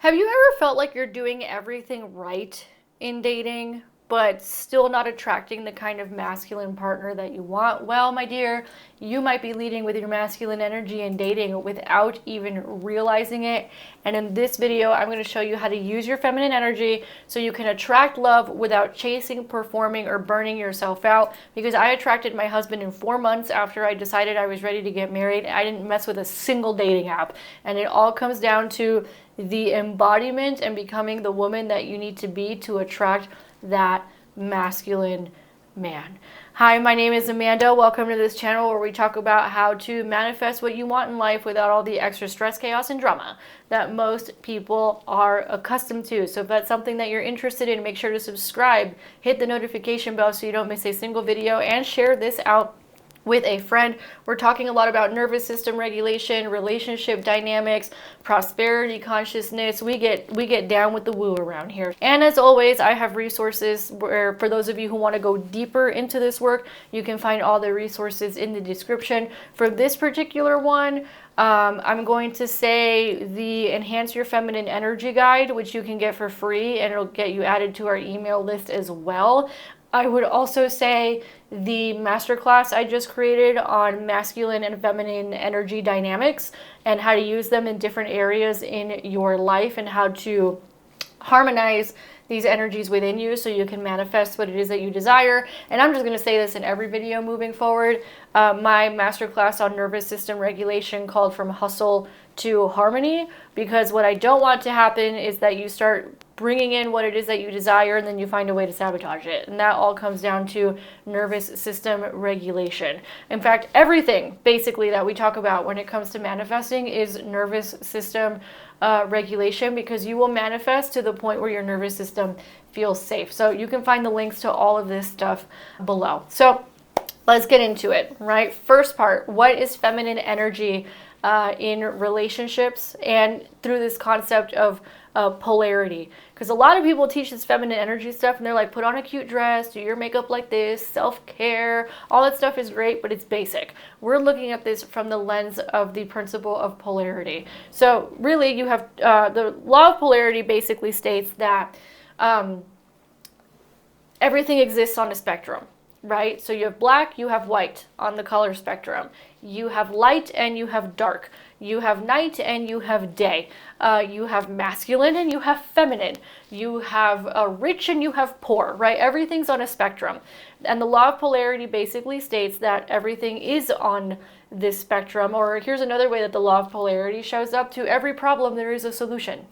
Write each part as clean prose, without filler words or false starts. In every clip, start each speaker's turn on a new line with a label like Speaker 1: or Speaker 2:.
Speaker 1: Have you ever felt like you're doing everything right in dating, but still not attracting the kind of masculine partner that you want? Well, my dear, you might be leading with your masculine energy in dating without even realizing it. And in this video, I'm going to show you how to use your feminine energy so you can attract love without chasing, performing, or burning yourself out. Because I attracted my husband in 4 months after I decided I was ready to get married. I didn't mess with a single dating app. And it all comes down to the embodiment and becoming the woman that you need to be to attract that masculine man. Hi, my name is Amanda. Welcome to this channel where we talk about how to manifest what you want in life without all the extra stress, chaos, and drama that most people are accustomed to. So if that's something that you're interested in, make sure to subscribe, hit the notification bell so you don't miss a single video, and share this out with a friend. We're talking a lot about nervous system regulation, relationship dynamics, prosperity consciousness. We get down with the woo around here. And as always, I have resources where, for those of you who want to go deeper into this work, you can find all the resources in the description. For this particular one, I'm going to say the Enhance Your Feminine Energy Guide, which you can get for free, and it'll get you added to our email list as well. I would also say the masterclass I just created on masculine and feminine energy dynamics and how to use them in different areas in your life and how to harmonize these energies within you so you can manifest what it is that you desire. And I'm just going to say this in every video moving forward. My masterclass on nervous system regulation called From Hustle to Harmony, because what I don't want to happen is that you start bringing in what it is that you desire and then you find a way to sabotage it. And that all comes down to nervous system regulation. In fact, everything basically that we talk about when it comes to manifesting is nervous system regulation, because you will manifest to the point where your nervous system feels safe. So you can find the links to all of this stuff below. So let's get into it, right? First part, what is feminine energy in relationships and through this concept of polarity? Because a lot of people teach this feminine energy stuff and they're like, put on a cute dress, do your makeup like this, self-care, all that stuff is great, but it's basic. We're looking at this from the lens of the principle of polarity. So really you have the law of polarity basically states that everything exists on a spectrum, right? So you have black, you have white on the color spectrum. You have light and you have dark. You have night and you have day. You have masculine and you have feminine. You have rich and you have poor, right? Everything's on a spectrum. And the law of polarity basically states that everything is on this spectrum. Or here's another way that the law of polarity shows up: to every problem there is a solution.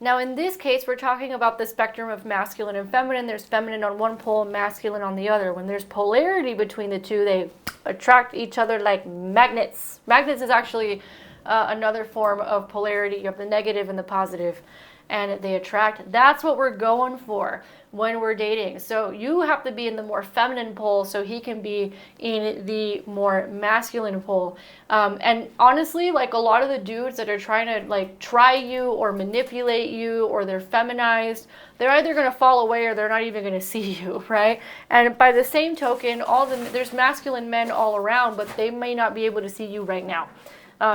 Speaker 1: Now, in this case, we're talking about the spectrum of masculine and feminine. There's feminine on one pole, masculine on the other. When there's polarity between the two, they attract each other like magnets. Magnets is actually another form of polarity. You have the negative and the positive, and they attract. That's what we're going for when we're dating. So you have to be in the more feminine pole so he can be in the more masculine pole. And honestly, like a lot of the dudes that are trying to like try you or manipulate you, or they're feminized, they're either going to fall away or they're not even going to see you, right? And by the same token, there's masculine men all around, but they may not be able to see you right now.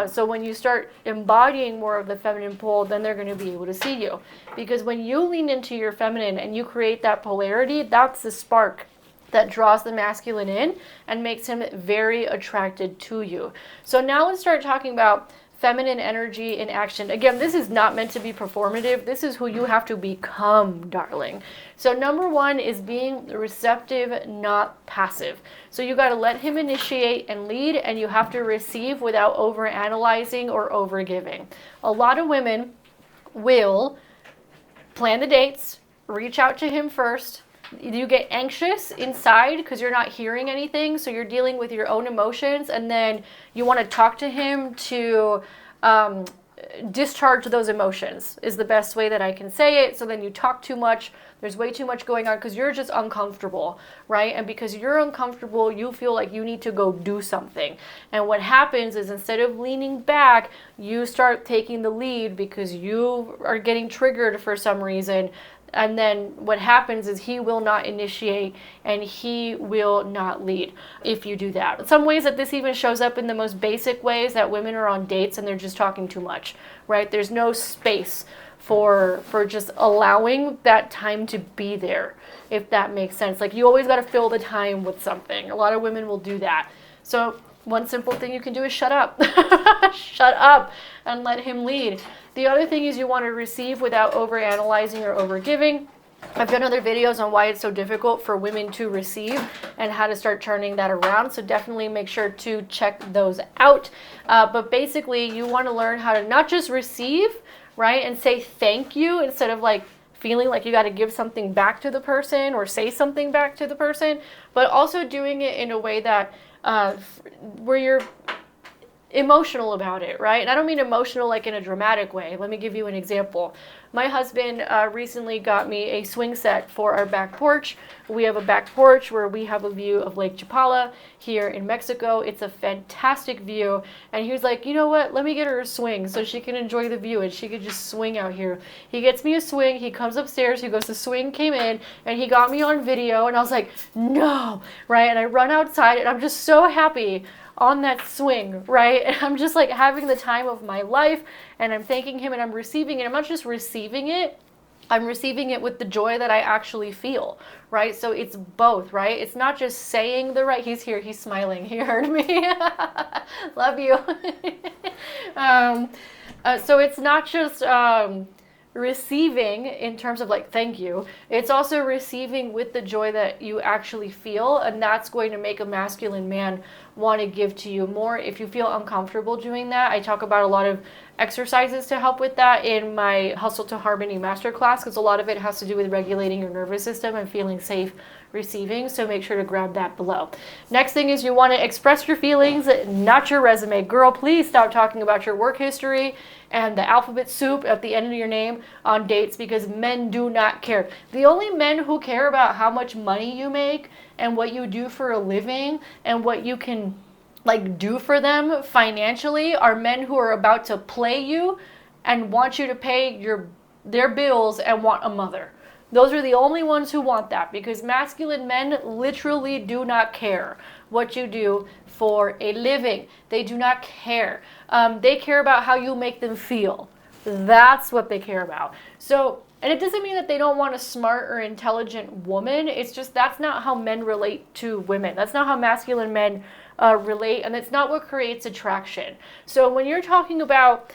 Speaker 1: So when you start embodying more of the feminine pole, then they're going to be able to see you. Because when you lean into your feminine and you create that polarity, that's the spark that draws the masculine in and makes him very attracted to you. So now let's start talking about feminine energy in action. Again, this is not meant to be performative. This is who you have to become, darling. So number one is being receptive, not passive. So you got to let him initiate and lead, and you have to receive without over-analyzing or over-giving. A lot of women will plan the dates, reach out to him first. You get anxious inside because you're not hearing anything, so you're dealing with your own emotions, and then you want to talk to him to discharge those emotions is the best way that I can say it. So then you talk too much, there's way too much going on because you're just uncomfortable, right? And because you're uncomfortable, you feel like you need to go do something. And what happens is, instead of leaning back, you start taking the lead because you are getting triggered for some reason. And then what happens is he will not initiate and he will not lead if you do that. Some ways that this even shows up in the most basic ways, that women are on dates and they're just talking too much, right? There's no space for just allowing that time to be there, if that makes sense. Like, you always got to fill the time with something. A lot of women will do that. So one simple thing you can do is shut up. Shut up and let him lead. The other thing is you want to receive without overanalyzing or overgiving. I've done other videos on why it's so difficult for women to receive and how to start turning that around. So definitely make sure to check those out. But basically, you want to learn how to not just receive, right, and say thank you instead of like feeling like you got to give something back to the person or say something back to the person, but also doing it in a way that where you're emotional about it, right? And I don't mean emotional like in a dramatic way. Let me give you an example. My husband recently got me a swing set for our back porch. We have a back porch where we have a view of Lake Chapala here in Mexico. It's a fantastic view. And he was like, you know what? Let me get her a swing so she can enjoy the view and she could just swing out here. He gets me a swing. He comes upstairs. He goes, the swing came in, and he got me on video. And I was like, no, right? And I run outside and I'm just so happy on that swing, right? And I'm just like having the time of my life, and I'm thanking him and I'm receiving it. I'm not just receiving it, I'm receiving it with the joy that I actually feel, right? So it's both, right? It's not just saying the right, he's here, he's smiling, he heard me. Love you. So it's not just receiving in terms of like thank you, it's also receiving with the joy that you actually feel, and that's going to make a masculine man want to give to you more. If you feel uncomfortable doing that, I talk about a lot of exercises to help with that in my Hustle to Harmony masterclass, because a lot of it has to do with regulating your nervous system and feeling safe receiving, so make sure to grab that below. Next thing is you want to express your feelings, not your resume. Girl, please stop talking about your work history and the alphabet soup at the end of your name on dates, because men do not care. The only men who care about how much money you make and what you do for a living and what you can like do for them financially are men who are about to play you and want you to pay their bills and want a mother. Those are the only ones who want that, because masculine men literally do not care what you do for a living. They do not care. They care about how you make them feel. That's what they care about. So, and it doesn't mean that they don't want a smart or intelligent woman. It's just that's not how men relate to women. That's not how masculine men relate, and it's not what creates attraction. So when you're talking about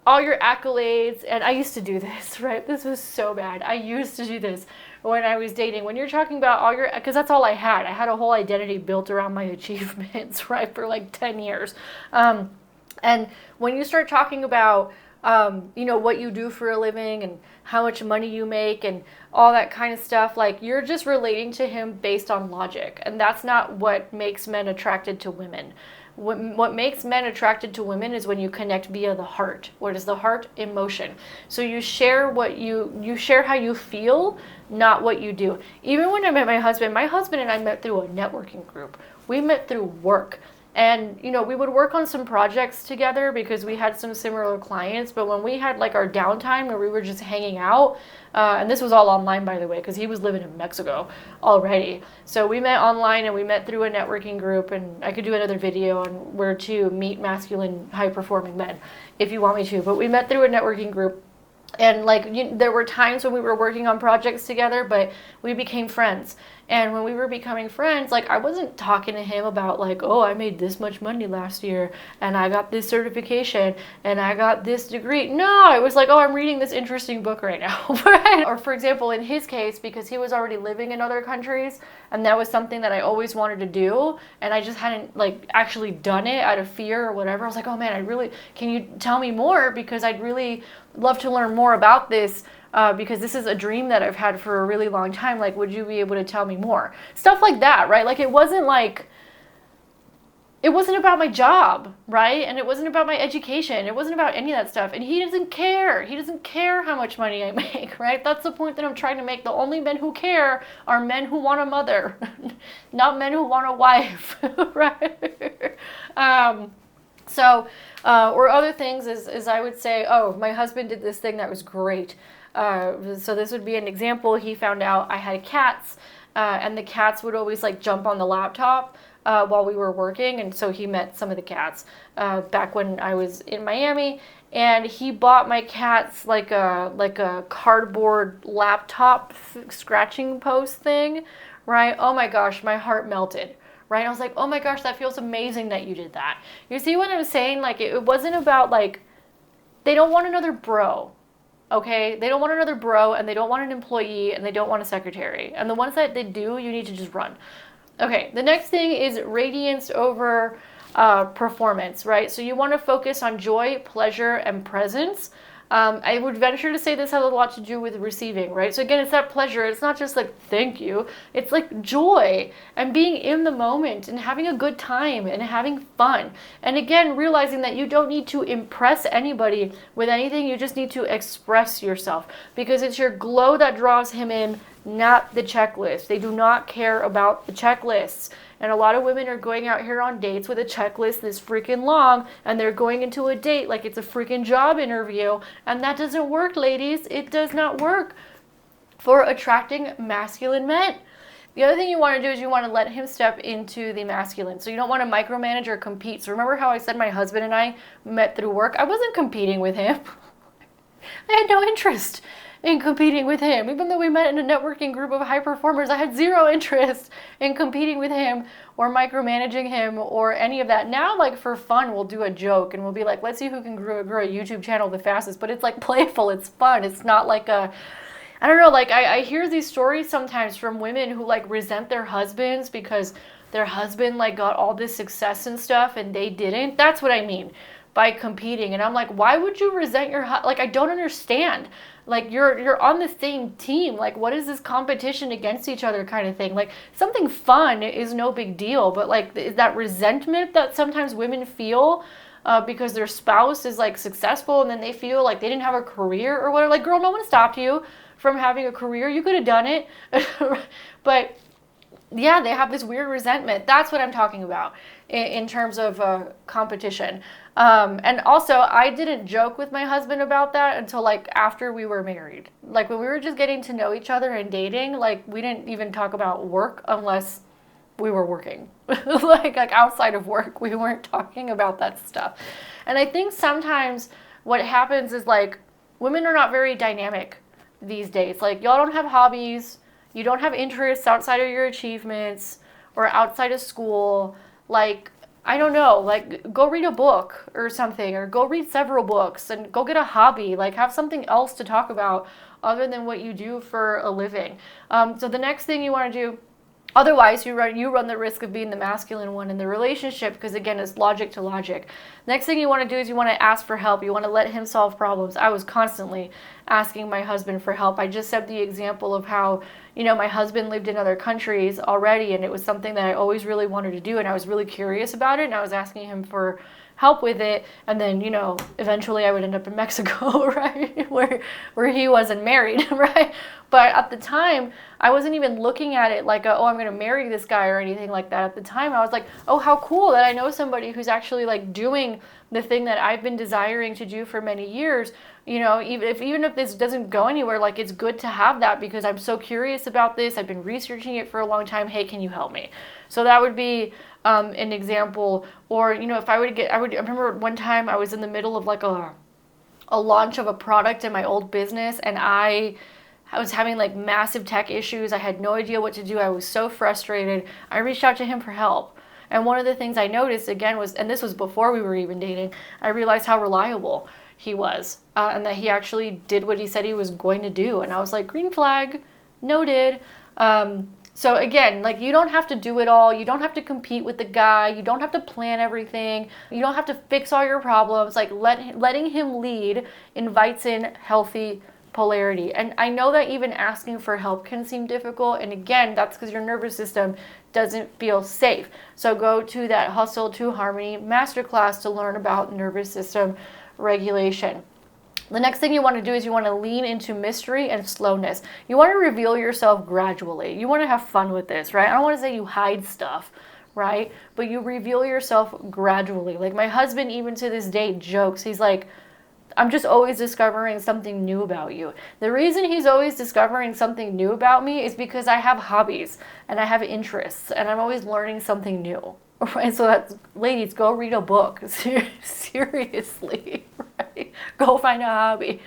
Speaker 1: all your accolades, and I used to do this, right? This was so bad. I used to do this when I was dating. When you're talking about all your, because that's all I had. I had a whole identity built around my achievements, right, for like 10 years. And when you start talking about, you know, what you do for a living and how much money you make and all that kind of stuff, like you're just relating to him based on logic. And that's not what makes men attracted to women. What makes men attracted to women is when you connect via the heart. What is the heart? Emotion. So you share what you share how you feel, not what you do. Even when I met my husband and I met through a networking group. We met through work. And, you know, we would work on some projects together because we had some similar clients. But when we had like our downtime where we were just hanging out, and this was all online, by the way, because he was living in Mexico already. So we met online and we met through a networking group. And I could do another video on where to meet masculine, high-performing men if you want me to. But we met through a networking group. And like there were times when we were working on projects together, but we became friends. And when we were becoming friends, like I wasn't talking to him about like, oh, I made this much money last year and I got this certification and I got this degree. No, it was like, oh, I'm reading this interesting book right now. Right? Or for example, in his case, because he was already living in other countries and that was something that I always wanted to do and I just hadn't like actually done it out of fear or whatever. I was like, oh man, can you tell me more? Because I'd really love to learn more about this. Because this is a dream that I've had for a really long time. Like, would you be able to tell me more? Stuff like that, right? Like, it wasn't about my job, right? And it wasn't about my education. It wasn't about any of that stuff. And he doesn't care. He doesn't care how much money I make, right? That's the point that I'm trying to make. The only men who care are men who want a mother, not men who want a wife, right? Or other things is I would say, oh, my husband did this thing that was great. So this would be an example. He found out I had cats, and the cats would always like jump on the laptop while we were working, and so he met some of the cats back when I was in Miami, and he bought my cats like a cardboard laptop scratching post thing, right? Oh my gosh, my heart melted. Right? I was like, oh my gosh, that feels amazing that you did that. You see what I'm saying? Like, it wasn't about, like, they don't want another bro, okay? They don't want another bro, and they don't want an employee, and they don't want a secretary. And the ones that they do, you need to just run. Okay, the next thing is radiance over performance, right? So you want to focus on joy, pleasure, and presence. I would venture to say this has a lot to do with receiving, right? So again, it's that pleasure. It's not just like, thank you. It's like joy and being in the moment and having a good time and having fun. And again, realizing that you don't need to impress anybody with anything. You just need to express yourself, because it's your glow that draws him in, not the checklist. They do not care about the checklists. And a lot of women are going out here on dates with a checklist this freaking long, and they're going into a date like it's a freaking job interview. And that doesn't work, ladies. It does not work for attracting masculine men. The other thing you want to do is you want to let him step into the masculine. So you don't want to micromanage or compete. So remember how I said my husband and I met through work? I wasn't competing with him. I had no interest in competing with him. Even though we met in a networking group of high performers, I had zero interest in competing with him or micromanaging him or any of that. Now, like, for fun, we'll do a joke and we'll be like, let's see who can grow a YouTube channel the fastest. But it's like playful, it's fun. It's not like a, I don't know, like I hear these stories sometimes from women who like resent their husbands because their husband like got all this success and stuff and they didn't. That's what I mean by competing. And I'm like, why would you resent your like, I don't understand. Like, you're on the same team. Like, what is this competition against each other kind of thing? Like, something fun is no big deal, but like that resentment that sometimes women feel because their spouse is like successful and then they feel like they didn't have a career or whatever. Like, girl, no one stopped you from having a career. You could have done it. But yeah, they have this weird resentment. That's what I'm talking about in terms of competition. And also, I didn't joke with my husband about that until like after we were married. Like, when we were just getting to know each other and dating, like, we didn't even talk about work unless we were working. like outside of work, we weren't talking about that stuff. And I think sometimes what happens is like women are not very dynamic these days. Like, y'all don't have hobbies. You don't have interests outside of your achievements or outside of school. Like, I don't know, like, go read a book or something, or go read several books and go get a hobby. Like, have something else to talk about other than what you do for a living. So the next thing you want to do, otherwise you run the risk of being the masculine one in the relationship, because again, it's logic to logic. Next thing you want to do is you want to ask for help. You want to let him solve problems. I was constantly asking my husband for help. I just said the example of how, you know, my husband lived in other countries already, and it was something that I always really wanted to do, and I was really curious about it, and I was asking him for help with it. And then, you know, eventually I would end up in Mexico, right, where he wasn't married, right? But at the time, I wasn't even looking at it like, oh, I'm going to marry this guy or anything like that. At the time, I was like, oh, how cool that I know somebody who's actually like doing the thing that I've been desiring to do for many years. You know, even if this doesn't go anywhere, like, it's good to have that because I'm so curious about this. I've been researching it for a long time. Hey, can you help me? So that would be an example. Or, you know, if I remember one time I was in the middle of like a launch of a product in my old business, and I was having like massive tech issues. I had no idea what to do. I was so frustrated. I reached out to him for help. And one of the things I noticed again was, and this was before we were even dating, I realized how reliable he was, and that he actually did what he said he was going to do. And I was like, green flag, noted. So again, like, you don't have to do it all. You don't have to compete with the guy. You don't have to plan everything. You don't have to fix all your problems. Like, letting him lead invites in healthy polarity. And I know that even asking for help can seem difficult. And again, that's because your nervous system doesn't feel safe. So go to that Hustle to Harmony masterclass to learn about nervous system regulation. The next thing you want to do is you want to lean into mystery and slowness. You want to reveal yourself gradually. You want to have fun with this, right? I don't want to say you hide stuff, right? But you reveal yourself gradually. Like, my husband, even to this day, jokes. He's like, I'm just always discovering something new about you. The reason he's always discovering something new about me is because I have hobbies and I have interests and I'm always learning something new. Right? So that's, ladies, go read a book. Seriously. Right? Go find a hobby.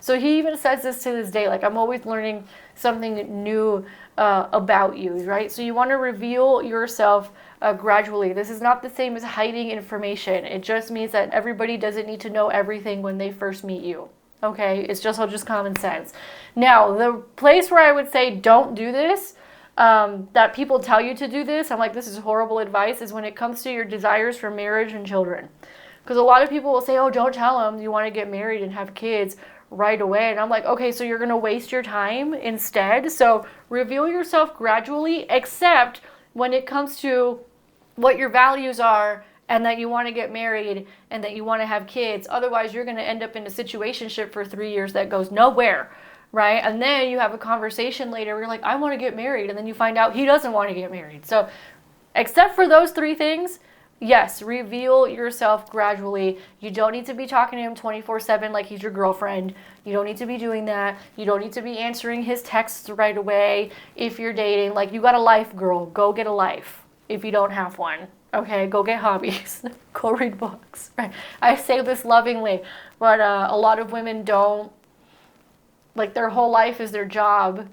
Speaker 1: So he even says this to this day, like, I'm always learning something new about you, right? So you want to reveal yourself gradually. This is not the same as hiding information. It just means that everybody doesn't need to know everything when they first meet you. Okay, it's just common sense. Now, the place where I would say don't do this, that people tell you to do this, I'm like, this is horrible advice, is when it comes to your desires for marriage and children. Because a lot of people will say, oh, don't tell them you want to get married and have kids right away. And I'm like, okay, so you're going to waste your time instead. So reveal yourself gradually, except when it comes to what your values are and that you want to get married and that you want to have kids. Otherwise, you're going to end up in a situationship for 3 years that goes nowhere, right? And then you have a conversation later where you're like, I want to get married. And then you find out he doesn't want to get married. So except for those 3 things, yes, reveal yourself gradually. You don't need to be talking to him 24/7 like he's your girlfriend. You don't need to be doing that. You don't need to be answering his texts right away if you're dating. Like, you got a life, girl. Go get a life if you don't have one. Okay, go get hobbies. Go read books. Right? I say this lovingly, but a lot of women don't, like, their whole life is their job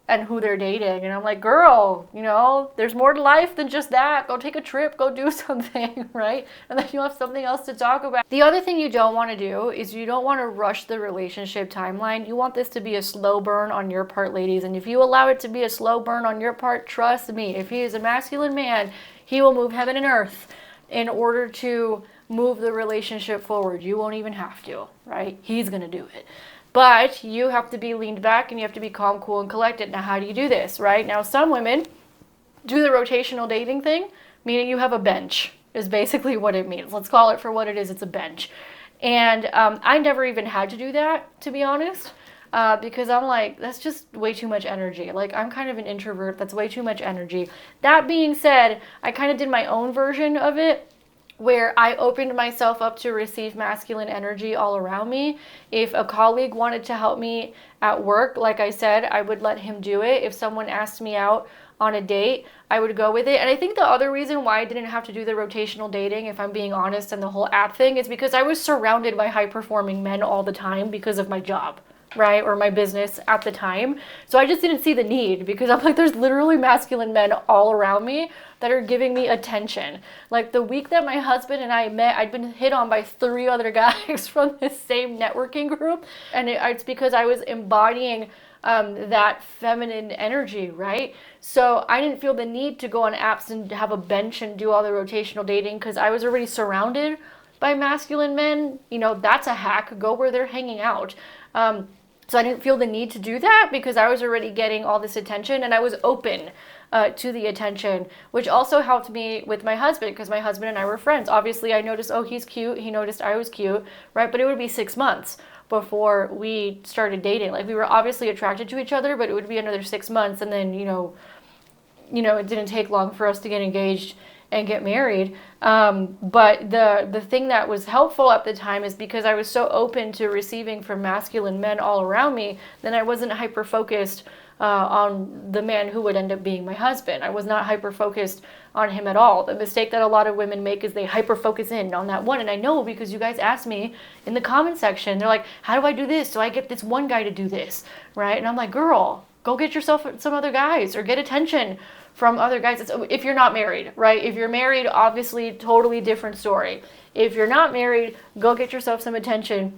Speaker 1: and who they're dating. And I'm like, girl, you know, there's more to life than just that. Go take a trip, go do something, right? And then you'll have something else to talk about. The other thing you don't want to do is you don't want to rush the relationship timeline. You want this to be a slow burn on your part, ladies. And if you allow it to be a slow burn on your part, trust me, if he is a masculine man, he will move heaven and earth in order to move the relationship forward. You won't even have to, right? He's going to do it. But you have to be leaned back and you have to be calm, cool, and collected. Now, how do you do this, right? Now, some women do the rotational dating thing, meaning you have a bench, is basically what it means. Let's call it for what it is. It's a bench. And I never even had to do that, to be honest, because I'm like, that's just way too much energy. Like, I'm kind of an introvert. That's way too much energy. That being said, I kind of did my own version of it, where I opened myself up to receive masculine energy all around me. If a colleague wanted to help me at work, like I said, I would let him do it. If someone asked me out on a date, I would go with it. And I think the other reason why I didn't have to do the rotational dating, if I'm being honest, and the whole app thing, is because I was surrounded by high-performing men all the time because of my job, right? Or my business at the time. So I just didn't see the need, because I'm like, there's literally masculine men all around me that are giving me attention. Like, the week that my husband and I met, I'd been hit on by 3 other guys from the same networking group. And it's because I was embodying that feminine energy, right? So I didn't feel the need to go on apps and have a bench and do all the rotational dating, because I was already surrounded by masculine men. You know, that's a hack. Go where they're hanging out. So I didn't feel the need to do that because I was already getting all this attention, and I was open to the attention, which also helped me with my husband, because my husband and I were friends. Obviously, I noticed, oh, he's cute. He noticed I was cute, right? But it would be 6 months before we started dating. Like, we were obviously attracted to each other, but it would be another 6 months, and then, you know, it didn't take long for us to get engaged and get married. But the thing that was helpful at the time is because I was so open to receiving from masculine men all around me, then I wasn't hyper-focused on the man who would end up being my husband. I was not hyper-focused on him at all. The mistake that a lot of women make is they hyper-focus in on that one. And I know, because you guys asked me in the comment section, they're like, how do I do this? So I get this one guy to do this, right? And I'm like, girl, go get yourself some other guys, or get attention from other guys. If you're not married, right? If you're married, obviously, totally different story. If you're not married, go get yourself some attention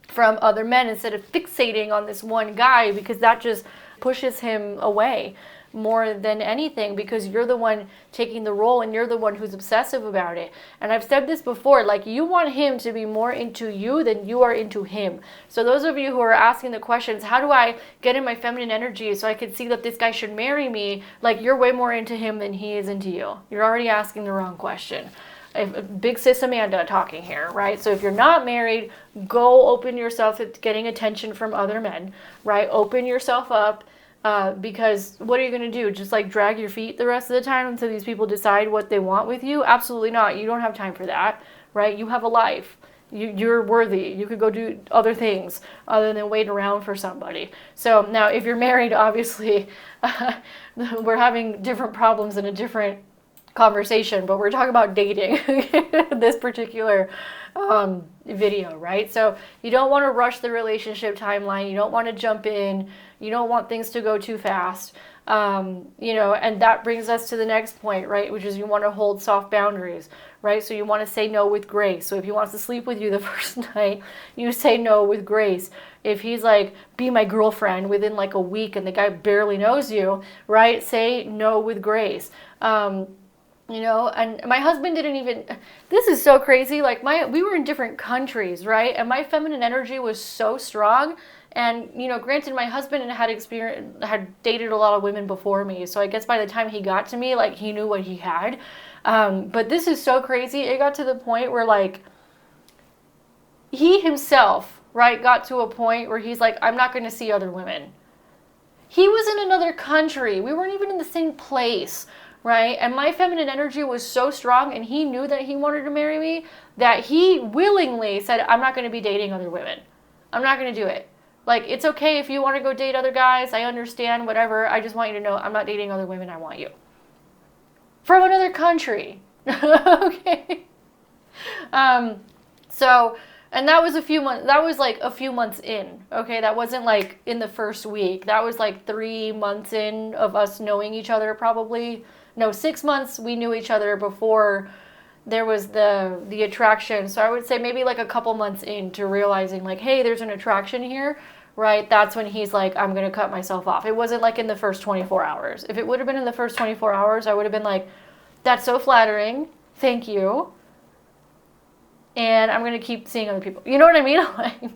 Speaker 1: from other men instead of fixating on this one guy, because that just pushes him away more than anything, because you're the one taking the role and you're the one who's obsessive about it. And I've said this before, like, you want him to be more into you than you are into him. So those of you who are asking the questions, how do I get in my feminine energy so I can see that this guy should marry me? Like, you're way more into him than he is into you. You're already asking the wrong question. Big sis Amanda talking here, right? So if you're not married, go open yourself to getting attention from other men, right? Open yourself up. Because what are you going to do? Just like drag your feet the rest of the time until these people decide what they want with you? Absolutely not. You don't have time for that, right? You have a life. You're worthy. You could go do other things other than wait around for somebody. So now if you're married, obviously, we're having different problems in a different conversation, but we're talking about dating this particular video, right? So you don't want to rush the relationship timeline. You don't want to jump in. You don't want things to go too fast. You know, and that brings us to the next point, right? Which is you want to hold soft boundaries, right? So you want to say no with grace. So if he wants to sleep with you the first night, you say no with grace. If he's like, be my girlfriend within like a week and the guy barely knows you, right? Say no with grace. You know, and my husband didn't even, this is so crazy. Like we were in different countries, right? And my feminine energy was so strong. And, you know, granted, my husband had dated a lot of women before me. So I guess by the time he got to me, like he knew what he had. But this is so crazy. It got to the point where like he himself, right, got to a point where he's like, I'm not going to see other women. He was in another country. We weren't even in the same place. Right? And my feminine energy was so strong, and he knew that he wanted to marry me, that he willingly said, I'm not going to be dating other women. I'm not going to do it. Like, it's okay if you want to go date other guys. I understand, whatever. I just want you to know I'm not dating other women. I want you. From another country. Okay. So, and that was a few months, that was like a few months in, okay? That wasn't like in the first week. That was like 3 months in of us knowing each other probably. No, 6 months we knew each other before there was the attraction. So I would say maybe like a couple months into realizing like, hey, there's an attraction here, right? That's when he's like, I'm going to cut myself off. It wasn't like in the first 24 hours. If it would have been in the first 24 hours, I would have been like, that's so flattering. Thank you. And I'm going to keep seeing other people. You know what I mean?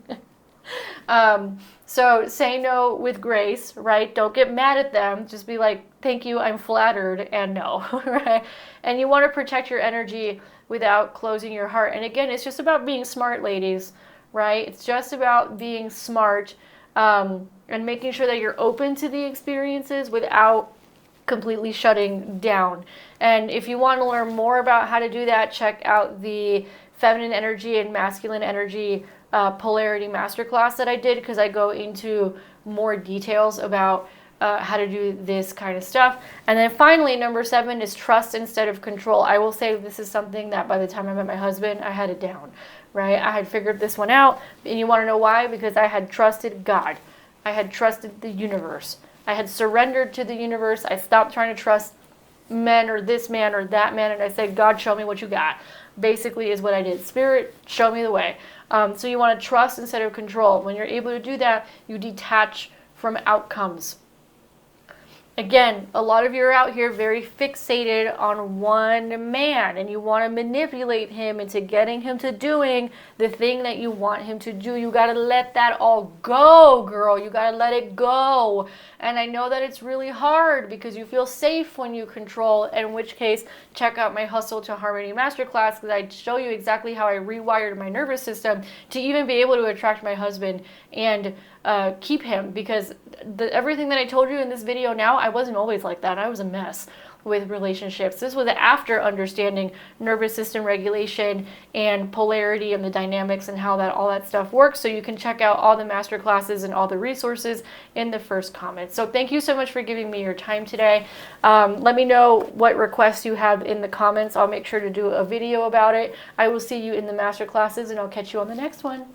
Speaker 1: So say no with grace, right? Don't get mad at them. Just be like, thank you, I'm flattered, and no, right? And you want to protect your energy without closing your heart. And again, it's just about being smart, ladies, right? It's just about being smart and making sure that you're open to the experiences without completely shutting down. And if you want to learn more about how to do that, check out the feminine energy and masculine energy polarity masterclass that I did, because I go into more details about how to do this kind of stuff. And then finally, number 7 is trust instead of control. I will say this is something that by the time I met my husband, I had it down, right? I had figured this one out. And you want to know why? Because I had trusted God. I had trusted the universe. I had surrendered to the universe. I stopped trying to trust men or this man or that man. And I said, God, show me what you got. Basically is what I did. Spirit, show me the way. So you want to trust instead of control. When you're able to do that, you detach from outcomes. Again, a lot of you are out here very fixated on one man, and you want to manipulate him into getting him to doing the thing that you want him to do. You got to let that all go, girl. You got to let it go. And I know that it's really hard because you feel safe when you control, in which case, check out my Hustle to Harmony Masterclass, because I show you exactly how I rewired my nervous system to even be able to attract my husband and keep him, because everything that I told you in this video now, I wasn't always like that. I was a mess with relationships. This was after understanding nervous system regulation and polarity and the dynamics and how all that stuff works. So you can check out all the master classes and all the resources in the first comment. So thank you so much for giving me your time today. Let me know what requests you have in the comments. I'll make sure to do a video about it. I will see you in the master classes, and I'll catch you on the next one.